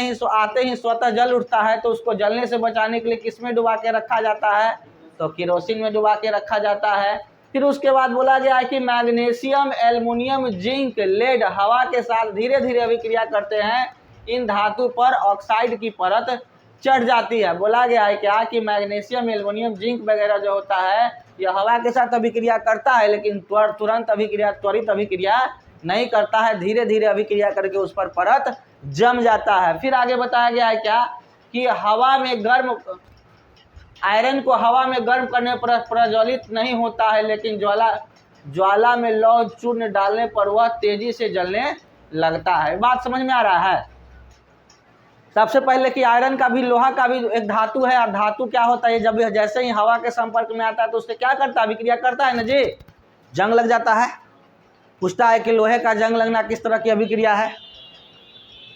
ही स्वतः जल उठता है, तो उसको जलने से बचाने के लिए किस में डुबा के रखा जाता है, तो केरोसिन में डुबा के रखा जाता है। फिर उसके बाद बोला गया है कि मैग्नीशियम, एल्युमिनियम, जिंक, लेड हवा के साथ धीरे धीरे अभिक्रिया करते हैं, इन धातु पर ऑक्साइड की परत चढ़ जाती है। बोला गया है क्या कि मैग्नीशियम, एल्युमिनियम, जिंक वगैरह जो होता है यह हवा के साथ अभिक्रिया करता है, लेकिन तुरंत अभिक्रिया, त्वरित अभिक्रिया नहीं करता है, धीरे धीरे अभिक्रिया करके उस पर परत जम जाता है। फिर आगे बताया गया है क्या कि हवा में गर्म, आयरन को हवा में गर्म करने पर प्रज्वलित नहीं होता है, लेकिन ज्वाला में लौह चूर्ण डालने पर वह तेजी से जलने लगता है। बात समझ में आ रहा है। सबसे पहले कि आयरन का भी, लोहा का भी एक धातु है, और धातु क्या होता है, जब जैसे ही हवा के संपर्क में आता है तो उससे क्या करता है, अभिक्रिया करता है ना जी, जंग लग जाता है। पूछता है कि लोहे का जंग लगना किस तरह की अभिक्रिया है,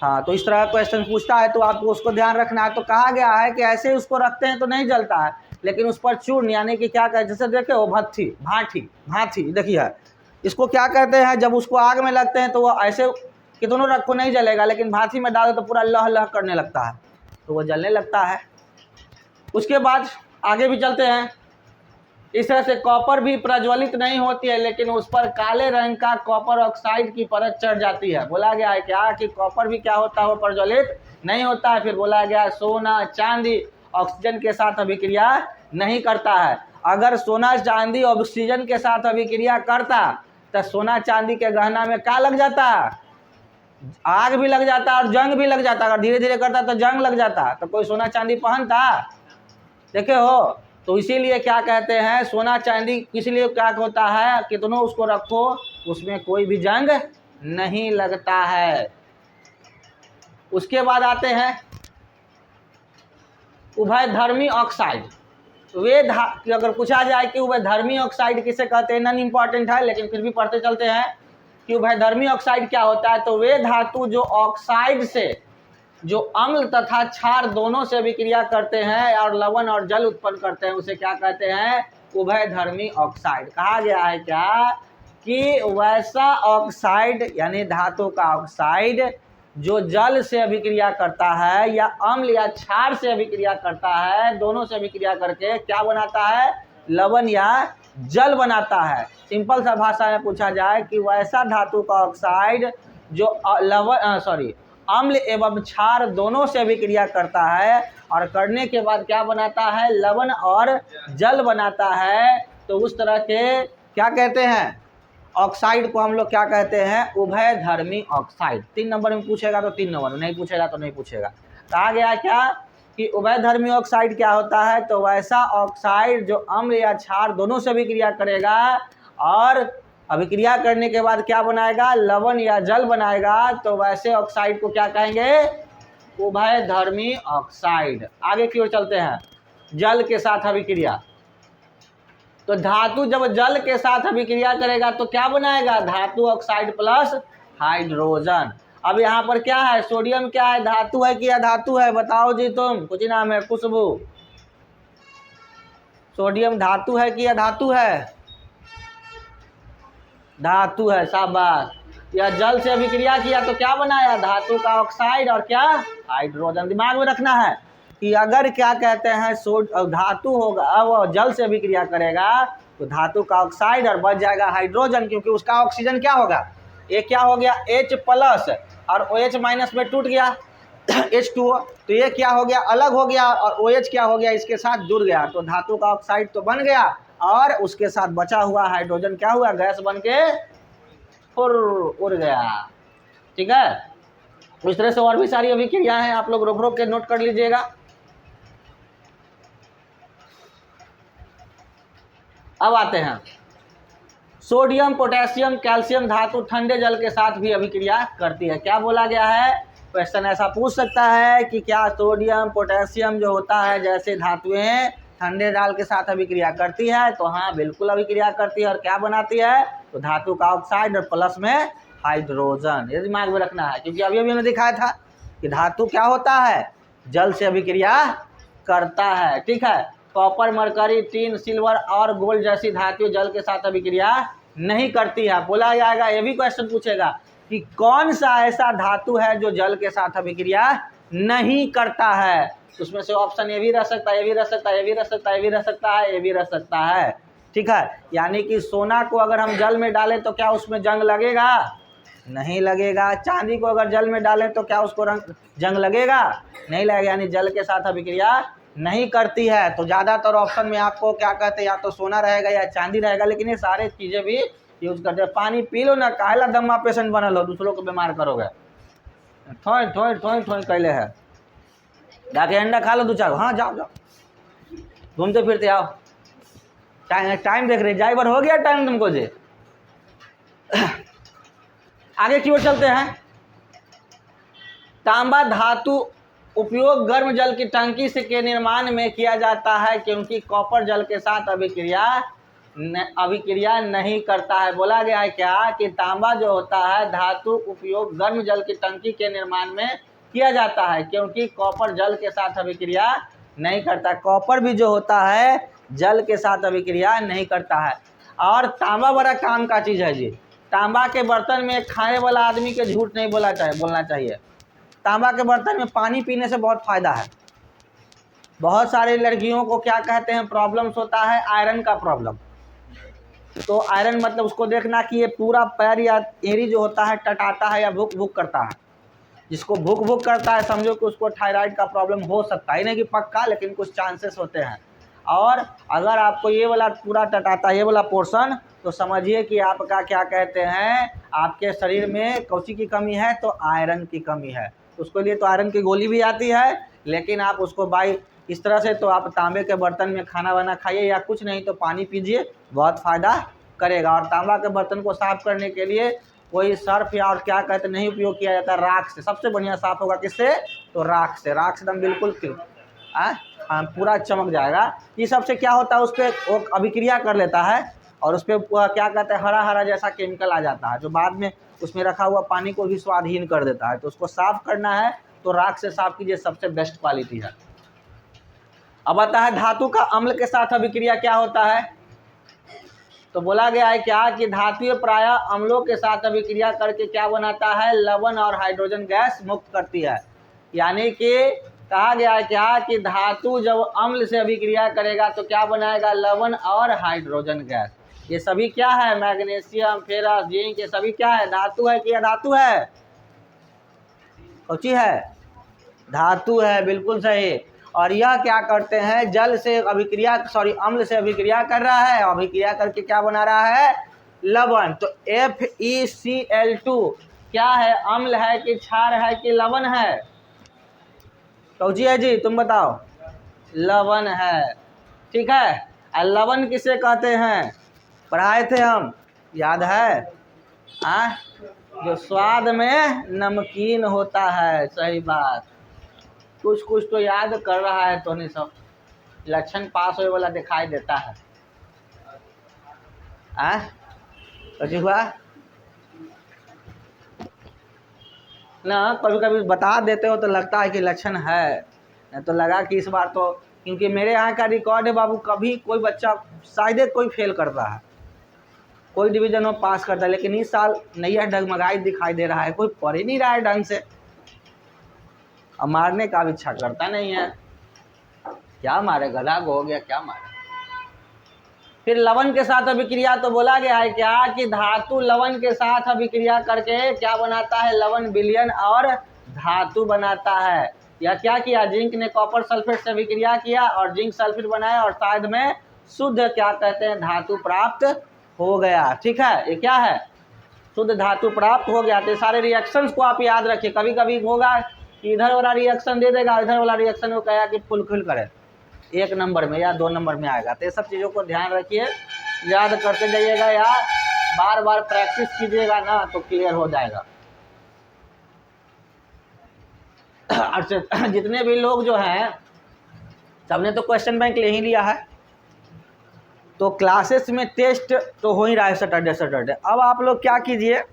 हाँ, तो इस तरह का क्वेश्चन पूछता है तो आपको उसको ध्यान रखना है। तो कहा गया है कि ऐसे ही उसको रखते हैं तो नहीं जलता है, लेकिन उस पर चूर्ण यानी कि क्या कहते हैं, जैसे देखे वो भट्ठी भाठी भाठी देखिए, इसको क्या कहते हैं, जब उसको आग में लगते हैं तो वो ऐसे कितनों रखो नहीं जलेगा, लेकिन भाठी में डालो तो पूरा लह लह करने लगता है, तो वो जलने लगता है। उसके बाद आगे भी चलते हैं। इस तरह से कॉपर भी प्रज्वलित नहीं होती है, लेकिन उस पर काले रंग का कॉपर ऑक्साइड की परत चढ़ जाती है। बोला गया है क्या कि कॉपर भी क्या होता है, वो प्रज्वलित नहीं होता है। फिर बोला गया सोना चांदी ऑक्सीजन के साथ अभिक्रिया नहीं करता है। अगर सोना चांदी ऑक्सीजन के साथ अभिक्रिया करता तो सोना चांदी के गहना में क्या लग जाता, आग भी लग जाता और जंग भी लग जाता। अगर धीरे धीरे करता तो जंग लग जाता, तो कोई सोना चांदी पहनता, देखे हो। तो इसीलिए क्या कहते हैं, सोना चांदी इसलिए क्या होता है, कितनों उसको रखो उसमें कोई भी जंग नहीं लगता है। उसके बाद आते हैं उभयधर्मी ऑक्साइड। वे अगर पूछा जाए कि उभयधर्मी ऑक्साइड किसे कहते हैं, नॉन इंपॉर्टेंट है लेकिन फिर भी पढ़ते चलते हैं कि उभयधर्मी ऑक्साइड क्या होता है। तो वे धातु जो ऑक्साइड से जो अम्ल तथा क्षार दोनों से अभिक्रिया करते हैं और लवण और जल उत्पन्न करते हैं, उसे क्या कहते हैं, उभयधर्मी ऑक्साइड। कहा गया है क्या कि वैसा ऑक्साइड यानी धातु का ऑक्साइड जो जल से अभिक्रिया करता है या अम्ल या क्षार से अभिक्रिया करता है, दोनों से अभिक्रिया करके क्या बनाता है, लवण या जल बनाता है। सिंपल सा भाषा में पूछा जाए कि वैसा धातु का ऑक्साइड जो अम्ल एवं क्षार दोनों से अभिक्रिया करता है और करने के बाद क्या बनाता है, लवण और जल बनाता है, तो उस तरह के क्या कहते हैं, ऑक्साइड को हम लोग क्या कहते हैं, उभयधर्मी ऑक्साइड। 3 नंबर में पूछेगा तो 3 नंबर में, नहीं पूछेगा तो नहीं पूछेगा। कहा गया क्या कि उभयधर्मी ऑक्साइड क्या होता है, तो वैसा ऑक्साइड जो अम्ल या क्षार दोनों से अभिक्रिया करेगा और अभिक्रिया करने के बाद क्या बनाएगा, लवण या जल बनाएगा, तो वैसे ऑक्साइड को क्या कहेंगे, उभयधर्मी ऑक्साइड। आगे की ओर चलते हैं, जल के साथ अभिक्रिया। तो धातु जब जल के साथ अभिक्रिया करेगा तो क्या बनाएगा, धातु ऑक्साइड प्लस हाइड्रोजन। अब यहाँ पर क्या है, सोडियम क्या है, धातु है कि अधातु है, बताओ जी तुम, कुछ नाम है खुशबू, सोडियम धातु है कि अधातु है, धातु है, शाबाश। या जल से अभिक्रिया किया तो क्या बनाया, धातु का ऑक्साइड और क्या, हाइड्रोजन। दिमाग में रखना है कि अगर क्या कहते हैं धातु होगा, अब जल से अभिक्रिया करेगा तो धातु का ऑक्साइड और बच जाएगा हाइड्रोजन, क्योंकि उसका ऑक्सीजन क्या होगा, ये क्या हो गया H प्लस और OH माइनस में टूट गया H2O, तो ये क्या हो गया, अलग हो गया और OH क्या हो गया, इसके साथ जुड़ गया, तो धातु का ऑक्साइड तो बन गया और उसके साथ बचा हुआ हाइड्रोजन क्या हुआ, गैस बन के उड़ गया। ठीक है, इस तरह से और भी सारी अभिक्रियाएं हैं, आप लोग रोक रोक के नोट कर लीजिएगा। अब आते हैं सोडियम पोटेशियम कैल्शियम धातु ठंडे जल के साथ भी अभिक्रिया करती है। क्या बोला गया है, क्वेश्चन ऐसा पूछ सकता है कि क्या सोडियम पोटेशियम जो होता है जैसे धातुएं ठंडे जल के साथ अभिक्रिया करती है, तो हाँ बिल्कुल अभिक्रिया करती है और क्या बनाती है, तो धातु का ऑक्साइड और प्लस में हाइड्रोजन। ये दिमाग में रखना है, क्योंकि अभी हमने दिखाया था कि धातु क्या होता है, जल से अभिक्रिया करता है। ठीक है, कॉपर मरकरी टीन सिल्वर और गोल्ड जैसी धातु जल के साथ अभिक्रिया नहीं करती है। बोला जाएगा, ये भी क्वेश्चन पूछेगा कि कौन सा ऐसा धातु है जो जल के साथ अभिक्रिया नहीं करता है। उसमें से ऑप्शन ये भी रह सकता है, ये भी रह सकता है, ये भी रह सकता है, ये भी रह सकता है, ये भी रह सकता है। ठीक है, यानी कि सोना को अगर हम जल में डालें तो क्या उसमें जंग लगेगा, नहीं लगेगा। चांदी को अगर जल में डालें तो क्या उसको जंग लगेगा, नहीं लगेगा, यानी जल के साथ अभिक्रिया नहीं करती है। तो ज़्यादातर ऑप्शन में आपको क्या कहते हैं, या तो सोना रहेगा या चांदी रहेगा, लेकिन ये सारे चीज़ें भी यूज करते हैं। पानी पी लो ना, काहेला दम्मा पेशेंट बनल हो, दूसरों को बीमार करोगे, ठोई ठोई ठोई ठोई कैले है, जाके अंडा खा लो 2-4, हाँ जाओ जाओ, घूमते फिरते आओ, टाइम देख रहे, ड्राइवर हो गया टाइम तुमको जे। आगे की ओर चलते हैं। तांबा धातु उपयोग गर्म जल की टंकी से के निर्माण में किया जाता है, क्योंकि कॉपर जल के साथ अभिक्रिया अभिक्रिया नहीं करता है। बोला गया है क्या कि तांबा जो होता है धातु उपयोग गर्म जल की टंकी के निर्माण में किया जाता है, क्योंकि कॉपर जल के साथ अभिक्रिया नहीं करता। कॉपर भी जो होता है जल के साथ अभिक्रिया नहीं करता है। और तांबा बड़ा काम का चीज़ है जी। तांबा के बर्तन में खाने वाला आदमी के झूठ नहीं बोलना चाहिए। तांबा के बर्तन में पानी पीने से बहुत फ़ायदा है। बहुत सारी लड़कियों को क्या कहते हैं प्रॉब्लम्स होता है, आयरन का प्रॉब्लम। तो आयरन मतलब उसको देखना कि ये पूरा पैर या एड़ी जो होता है टटाता है या भुक भुक करता है। जिसको भुक भुक करता है समझो कि उसको थायराइड का प्रॉब्लम हो सकता है, नहीं कि पक्का, लेकिन कुछ चांसेस होते हैं। और अगर आपको ये वाला पूरा टटाता है, ये वाला पोर्शन, तो समझिए कि आपका क्या कहते हैं आपके शरीर में कौची की कमी है, तो आयरन की कमी है। उसके लिए तो आयरन की गोली भी आती है, लेकिन आप उसको बाई इस तरह से तो आप तांबे के बर्तन में खाना वाना खाइए, या कुछ नहीं तो पानी पीजिए, बहुत फ़ायदा करेगा। और तांबा के बर्तन को साफ़ करने के लिए कोई सर्फ या और क्या कहते नहीं उपयोग किया जाता है, राख से सबसे बढ़िया साफ़ होगा। किससे? तो राख से। राख से एकदम बिल्कुल पूरा चमक जाएगा। ये सबसे क्या होता है उस पर वो अभिक्रिया कर लेता है और उस पर क्या कहते हैं हरा हरा जैसा केमिकल आ जाता है, जो बाद में उसमें रखा हुआ पानी को भी स्वादहीन कर देता है। तो उसको साफ़ करना है तो राख से साफ़ कीजिए, सबसे बेस्ट क्वालिटी है। अब आता है धातु का अम्ल के साथ अभिक्रिया क्या होता है। तो बोला गया है क्या कि धातु प्रायः अम्लों के साथ अभिक्रिया करके क्या बनाता है, लवण और हाइड्रोजन गैस मुक्त करती है। यानी कि कहा गया है क्या कि धातु जब अम्ल से अभिक्रिया करेगा तो क्या बनाएगा, लवण और हाइड्रोजन गैस। ये सभी क्या है, मैग्नीशियम, फेरस, जिंक, ये सभी क्या है, धातु है कि अधातु है? कौची है? धातु है, बिल्कुल सही। और यह क्या करते हैं, जल से अभिक्रिया अम्ल से अभिक्रिया कर रहा है, अभिक्रिया करके क्या बना रहा है, लवण। तो FeCl2 क्या है, अम्ल है कि क्षार है कि लवण है? कौची है जी, तुम बताओ? लवण है, ठीक है। और लवण किसे कहते हैं, पढ़ाए थे हम, याद है? जो स्वाद में नमकीन होता है। सही बात, कुछ कुछ तो याद कर रहा है, तो नहीं सब लक्षण पास होने वाला दिखाई देता है। कभी हुआ ना, कभी कभी बता देते हो तो लगता है कि लक्षण है, नहीं तो लगा कि इस बार तो, क्योंकि मेरे यहाँ का रिकॉर्ड है बाबू, कभी कोई बच्चा शायद कोई फेल करता है, कोई डिवीजन में पास करता है, लेकिन इस साल नैया डगमगाई दिखाई दे रहा है, कोई पढ़ ही नहीं रहा है ढंग से। अब मारने का भी इच्छा करता नहीं है, क्या मारे, गधा को हो गया क्या मारे। फिर लवण के साथ अभिक्रिया, तो बोला गया है क्या कि धातु लवण के साथ अभिक्रिया करके क्या बनाता है, लवण विलयन और धातु बनाता है। या क्या किया, जिंक ने कॉपर सल्फेट से अभिक्रिया किया और जिंक सल्फेट बनाया और शायद में शुद्ध क्या कहते हैं धातु प्राप्त हो गया। ठीक है, ये क्या है, शुद्ध धातु प्राप्त हो गया। तो सारे रिएक्शंस को आप याद रखिए। कभी कभी होगा कि इधर वाला रिएक्शन दे देगा, इधर वाला रिएक्शन को कहेगा कि फुलफिल करे, 1 नंबर में या 2 नंबर में आएगा। तो ये सब चीज़ों को ध्यान रखिए, याद करते जाइएगा, या बार बार प्रैक्टिस कीजिएगा ना तो क्लियर हो जाएगा। अच्छा, जितने भी लोग जो हैं सबने तो क्वेश्चन बैंक ले ही लिया है, तो क्लासेस में टेस्ट तो हो ही रहा है सैटरडे। अब आप लोग क्या कीजिए,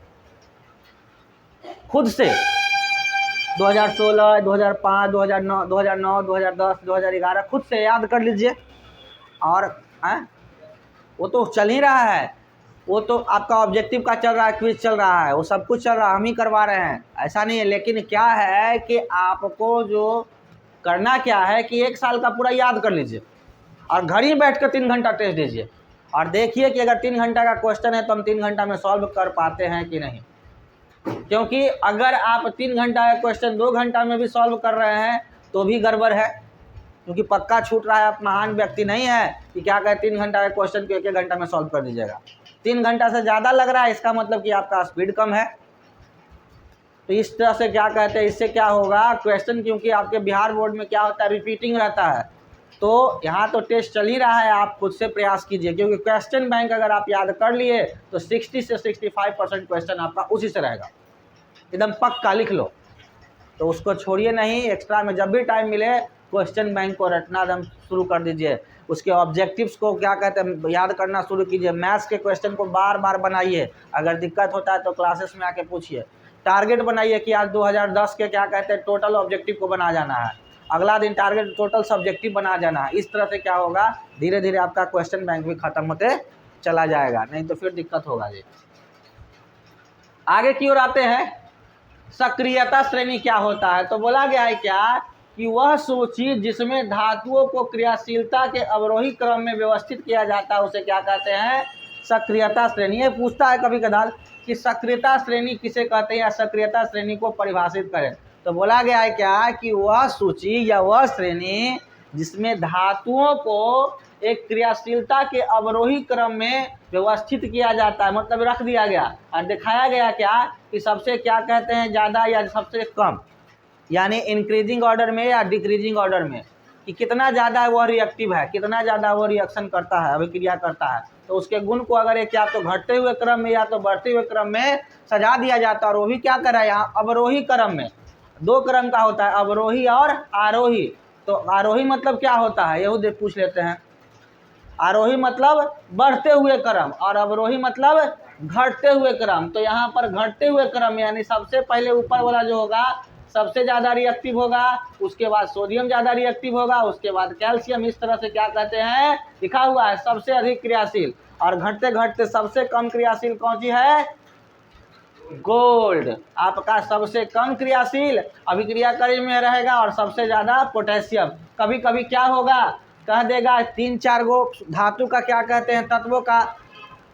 खुद से 2016, 2005, 2009, 2010, 2011 खुद से याद कर लीजिए। और वो तो चल ही रहा है, वो तो आपका ऑब्जेक्टिव का चल रहा है, क्विज चल रहा है, वो सब कुछ चल रहा है, हम ही करवा रहे हैं, ऐसा नहीं है। लेकिन क्या है कि आपको जो करना क्या है कि 1 साल का पूरा याद कर लीजिए और घर ही बैठ कर 3 घंटा टेस्ट दीजिए और देखिए कि अगर 3 घंटा का क्वेश्चन है तो हम 3 घंटा में सॉल्व कर पाते हैं कि नहीं। क्योंकि अगर आप 3 घंटा का क्वेश्चन 2 घंटा में भी सॉल्व कर रहे हैं तो भी गड़बड़ है, क्योंकि पक्का छूट रहा है। आप महान व्यक्ति नहीं है कि क्या कहे 3 घंटा का क्वेश्चन को 1 घंटा में सॉल्व कर दीजिएगा। 3 घंटा से ज़्यादा लग रहा है, इसका मतलब कि आपका स्पीड कम है। तो इस तरह से क्या कहते हैं, इससे क्या होगा, क्वेश्चन क्योंकि आपके बिहार बोर्ड में क्या होता है, रिपीटिंग रहता है, तो यहाँ तो टेस्ट चल ही रहा है, आप खुद से प्रयास कीजिए। क्योंकि क्वेश्चन बैंक अगर आप याद कर लिए तो 60 से 65% क्वेश्चन आपका उसी से रहेगा, एकदम पक्का लिख लो। तो उसको छोड़िए नहीं, एक्स्ट्रा में जब भी टाइम मिले क्वेश्चन बैंक को रटना एकदम शुरू कर दीजिए। उसके ऑब्जेक्टिव्स को क्या कहते हैं याद करना शुरू कीजिए। मैथ्स के क्वेश्चन को बार बार बनाइए, अगर दिक्कत होता है तो क्लासेस में आके पूछिए। टारगेट बनाइए कि आज 2010 के क्या कहते हैं टोटल ऑब्जेक्टिव को बना जाना है, अगला दिन टारगेट टोटल सब्जेक्टिव बना जाना है। इस तरह से क्या होगा, धीरे धीरे आपका क्वेश्चन बैंक भी खत्म होते चला जाएगा, नहीं तो फिर दिक्कत होगा जी। आगे की ओर आते हैं, सक्रियता श्रेणी क्या होता है। तो बोला गया है क्या कि वह सूची जिसमें धातुओं को क्रियाशीलता के अवरोही क्रम में व्यवस्थित किया जाता है उसे क्या कहते हैं, सक्रियता श्रेणी। ये पूछता है कभी कदार कि सक्रियता श्रेणी किसे कहते हैं या सक्रियता श्रेणी को परिभाषित करें। तो बोला गया है क्या कि वह सूची या वह श्रेणी जिसमें धातुओं को एक क्रियाशीलता के अवरोही क्रम में व्यवस्थित किया जाता है, मतलब रख दिया गया और दिखाया गया क्या कि सबसे क्या कहते हैं ज़्यादा या सबसे कम, यानी इंक्रीजिंग ऑर्डर में या डिक्रीजिंग ऑर्डर में, कि कितना ज़्यादा वह रिएक्टिव है, कितना ज़्यादा वो रिएक्शन करता है, अभिक्रिया करता है। तो उसके गुण को अगर एक या तो घटते हुए क्रम में या तो बढ़ते हुए क्रम में सजा दिया जाता है, और वो भी क्या कर रहा है यहाँ अवरोही क्रम में। दो क्रम का होता है, अवरोही और आरोही। तो आरोही मतलब क्या होता है यही पूछ लेते हैं। आरोही मतलब बढ़ते हुए क्रम और अवरोही मतलब घटते हुए क्रम। तो यहाँ पर घटते हुए क्रम यानी सबसे पहले ऊपर वाला जो होगा सबसे ज़्यादा रिएक्टिव होगा, उसके बाद सोडियम ज़्यादा रिएक्टिव होगा, उसके बाद कैल्शियम। इस तरह से क्या कहते हैं लिखा हुआ है सबसे अधिक क्रियाशील, और घटते घटते सबसे कम क्रियाशील कौन सी है, गोल्ड। आपका सबसे कम क्रियाशील अभिक्रियाकारी में रहेगा और सबसे ज़्यादा पोटेशियम। कभी कभी क्या होगा कह देगा 3-4 गो धातु का क्या कहते हैं तत्वों का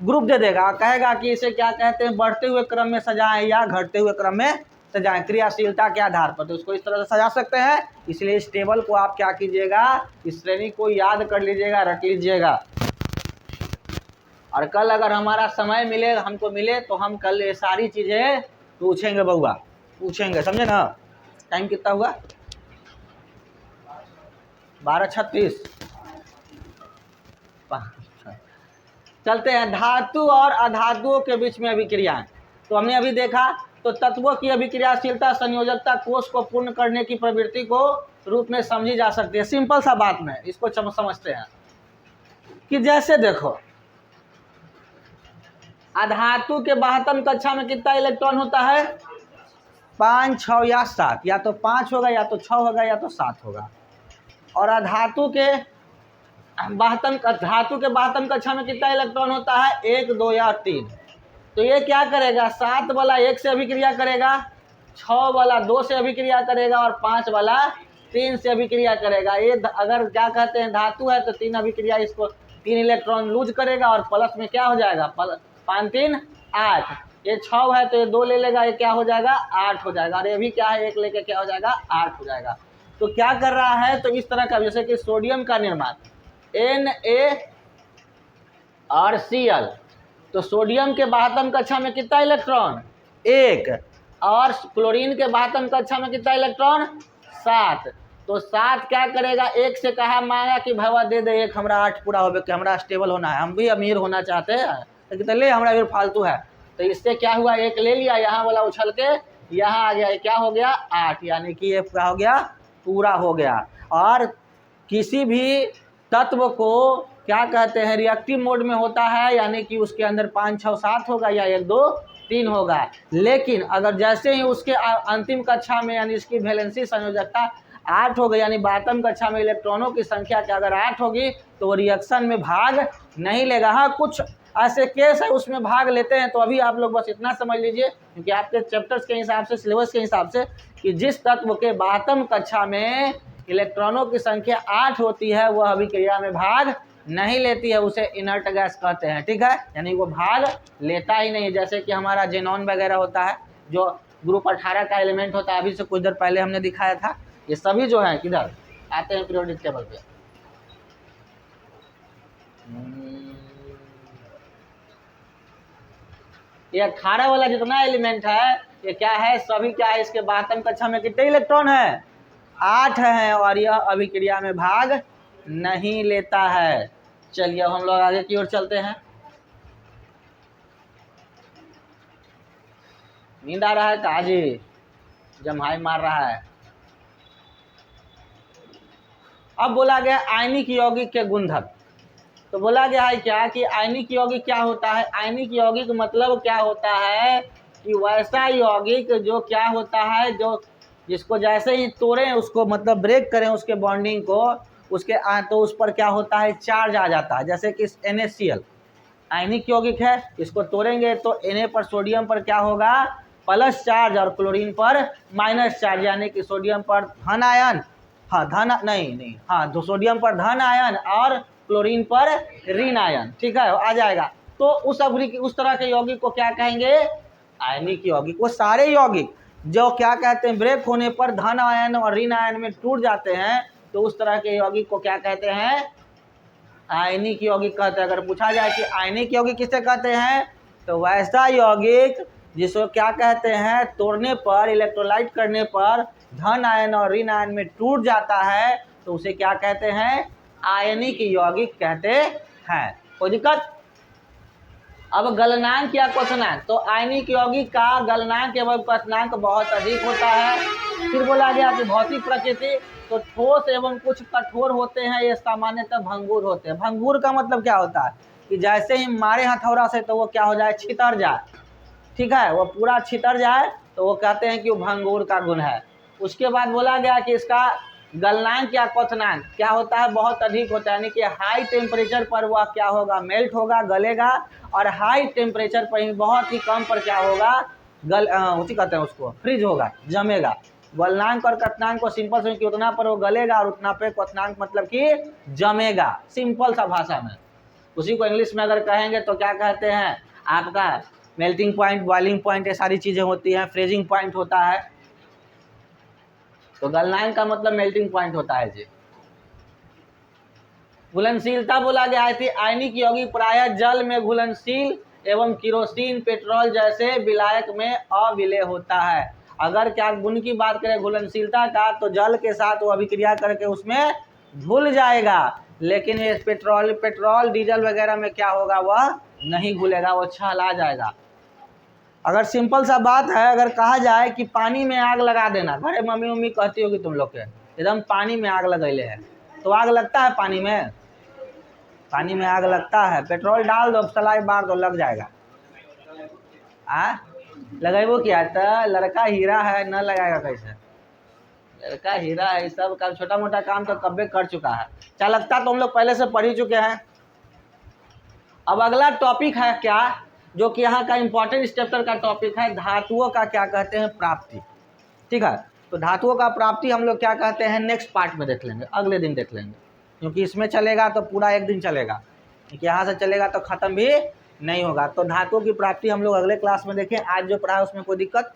ग्रुप दे देगा, कहेगा कि इसे क्या कहते हैं बढ़ते हुए क्रम में सजाएं या घटते हुए क्रम में सजाएं क्रियाशीलता के आधार पर। तो उसको इस तरह से सजा सकते हैं। इसलिए इस टेबल को आप क्या कीजिएगा, इस श्रेणी को याद कर लीजिएगा, रख लीजिएगा। और कल अगर हमारा समय मिले, हमको मिले, तो हम कल ये सारी चीज़ें पूछेंगे बउआ, पूछेंगे, समझे ना। टाइम कितना हुआ, 12:36। चलते हैं धातु और अधातुओं के बीच में अभिक्रियाएं। तो हमने अभी देखा तो तत्वों की अभिक्रियाशीलता संयोजकता कोष को पूर्ण करने की प्रवृत्ति को रूप में समझी जा सकती है। सिंपल सा बात में इसको समझते हैं कि जैसे देखो अधातु के बाह्यतम कक्षा में कितना इलेक्ट्रॉन होता है, 5, 6 या 7, या तो 5 होगा या तो 6 होगा या तो 7 होगा। और अधातु के बाह्यतम कक्षा में कितना इलेक्ट्रॉन होता है, 1, 2 या 3। तो ये क्या करेगा, 7 वाला 1 से अभिक्रिया करेगा, 6 वाला 2 से अभिक्रिया करेगा और 5 वाला 3 से अभिक्रिया करेगा। ये अगर क्या कहते हैं धातु है तो 3 अभिक्रिया, इसको 3 इलेक्ट्रॉन लूज करेगा और प्लस में क्या हो जाएगा, 5, 3, 8। ये 6 है तो ये 2 ले लेगा, ये क्या हो जाएगा 8 हो जाएगा। और ये भी क्या है 1 लेके क्या हो जाएगा 8 हो जाएगा। तो क्या कर रहा है, तो इस तरह का जैसे कि सोडियम का निर्माण NaRCl, तो सोडियम के बाह्यतम कक्षा में कितना इलेक्ट्रॉन, 1, और क्लोरीन के बाह्यतम कक्षा में कितना इलेक्ट्रॉन, 7। तो 7 क्या करेगा, 1 से कहा मांगा कि भैया दे दे 1, हमारा 8 पूरा हो गया, हमारा स्टेबल होना है, हम भी अमीर होना चाहते हैं, तो ले हमारा फिर फालतू है। तो इससे क्या हुआ, 1 ले लिया, यहाँ वाला उछल के यहाँ आ गया, ये क्या हो गया 8, यानी कि ये क्या हो गया पूरा हो गया। और किसी भी तत्व को क्या कहते हैं रिएक्टिव मोड में होता है, यानी कि उसके अंदर 5, 6, 7 होगा या 1, 2, 3 होगा। लेकिन अगर जैसे ही उसके अंतिम कक्षा में यानी इसकी वैलेंसी संयोजकता 8 हो गई, यानी बाह्यतम कक्षा में इलेक्ट्रॉनों की संख्या क्या अगर 8 होगी तो वो रिएक्शन में भाग नहीं लेगा। हाँ कुछ ऐसे केस है उसमें भाग लेते हैं। तो अभी आप लोग बस इतना समझ लीजिए क्योंकि आपके चैप्टर्स के हिसाब से, सिलेबस के हिसाब से, कि जिस तत्व के बाह्यतम कक्षा में इलेक्ट्रॉनों की संख्या 8 होती है वह अभिक्रिया में भाग नहीं लेती है, उसे इनर्ट गैस कहते हैं। ठीक है, यानी वो भाग लेता ही नहीं। जैसे कि हमारा जेनॉन वगैरह होता है जो ग्रुप 18 का एलिमेंट होता है, अभी से कुछ देर पहले हमने दिखाया था। ये सभी जो है किधर आते हैं पीरियोडिक टेबल पे। ये 18 वाला जितना एलिमेंट है ये क्या है, सभी क्या है, इसके बाह्यतम कक्षा में कितने इलेक्ट्रॉन है, 8 हैं, और यह अभिक्रिया में भाग नहीं लेता है। चलिए हम लोग आगे की ओर चलते हैं। नींद आ रहा है काजी, जम्हाई मार रहा है। अब बोला गया आयनिक यौगिक के गुणधर्म। तो बोला गया है क्या कि आयनिक यौगिक क्या होता है। आयनिक यौगिक मतलब क्या होता है कि वैसा यौगिक जो क्या होता है, जो जिसको जैसे ही तोड़ें, उसको मतलब ब्रेक करें उसके बॉन्डिंग को, उसके तो उस पर क्या होता है, चार्ज आ जाता है। जैसे कि NaCl आयनिक यौगिक है, इसको तोड़ेंगे तो Na पर सोडियम पर क्या होगा, प्लस चार्ज, और क्लोरीन पर माइनस चार्ज, यानी कि सोडियम पर धन आयन, सोडियम पर धन आयन और क्लोरीन पर ऋण आयन। ठीक है, आ जाएगा। तो उस तरह के यौगिक को क्या कहेंगे, आयनिक यौगिक। वो सारे यौगिक जो क्या कहते हैं, ब्रेक होने पर धन आयन और ऋण आयन में टूट जाते हैं, तो उस तरह के यौगिक को क्या कहते हैं, आयनिक यौगिक कहते हैं। अगर पूछा जाए कि आयनिक यौगिक किसे कहते हैं, तो वैसा यौगिक जिसको क्या कहते हैं, तोड़ने पर, इलेक्ट्रोलाइट करने पर धन आयन और ऋण आयन में टूट जाता है, तो उसे क्या कहते हैं, आयनिक यौगिक कहते हैं। कोई दिक्कत। अब गलनांक या क्वथनांक, तो आयनिक यौगिक का गलनांक एवं क्वथनांक बहुत अधिक होता है। फिर बोला गया कि भौतिक प्रकृति, तो ठोस एवं कुछ कठोर होते हैं, ये सामान्यतः भंगुर होते हैं। भंगुर का मतलब क्या होता है कि जैसे ही मारे हथौड़ा से तो वो क्या हो जाए, छितर जाए। ठीक है, वो पूरा छितर जाए तो वो कहते हैं कि वो भंगुर का गुण है। उसके बाद बोला गया कि इसका गलनांक या क्वथनांक क्या होता है, बहुत अधिक होता है, यानी कि हाई टेम्परेचर पर वह क्या होगा, मेल्ट होगा, गलेगा, और हाई टेम्परेचर पर ही बहुत ही कम पर क्या होगा, उसी कहते हैं उसको, फ्रीज होगा, जमेगा। गलनांक और क्वथनांक को सिंपल समझ कि उतना पर वो गलेगा और उतना पे क्वथनांक मतलब कि जमेगा, सिंपल सा भाषा में। उसी को इंग्लिश में अगर कहेंगे तो क्या कहते हैं, आपका मेल्टिंग पॉइंट, बॉइलिंग पॉइंट, ये सारी चीज़ें होती हैं, फ्रीजिंग पॉइंट होता है। तो गलनांक का मतलब मेल्टिंग पॉइंट होता है जी। घुलनशीलता बोला गया है कि आयनिक यौगिक प्रायः जल में घुलनशील एवं किरोसिन, पेट्रोल जैसे विलायक में अविलेय होता है। अगर क्या गुण की बात करें घुलनशीलता का, तो जल के साथ वो अभिक्रिया करके उसमें घुल जाएगा, लेकिन ये पेट्रोल डीजल वगैरह में क्या होगा, वह नहीं घुलेगा, वो छला जाएगा। अगर सिंपल सा बात है, अगर कहा जाए कि पानी में आग लगा देना, घरे मम्मी कहती होगी तुम लोग के, एकदम पानी में आग लगैले है, तो आग लगता है पानी में, पानी में आग लगता है। पेट्रोल डाल दो, सलाई मार दो, लग जाएगा। लगेबो किया तो लड़का हीरा है, न लगाएगा कैसे, लड़का हीरा है। सब काम, छोटा मोटा काम तो कब्बे कर चुका है, चालकता तो हम लोग पहले से पढ़ ही चुके हैं। अब अगला टॉपिक है क्या, जो कि यहाँ का इंपॉर्टेंट इस चैप्टर का टॉपिक है, धातुओं का क्या कहते हैं, प्राप्ति। ठीक है, तो धातुओं का प्राप्ति हम लोग क्या कहते हैं, नेक्स्ट पार्ट में देख लेंगे, अगले दिन देख लेंगे, क्योंकि इसमें चलेगा तो पूरा एक दिन चलेगा, क्योंकि यहाँ से चलेगा तो ख़त्म भी नहीं होगा। तो धातुओं की प्राप्ति हम लोग अगले क्लास में देखें। आज जो पढ़ा है उसमें कोई दिक्कत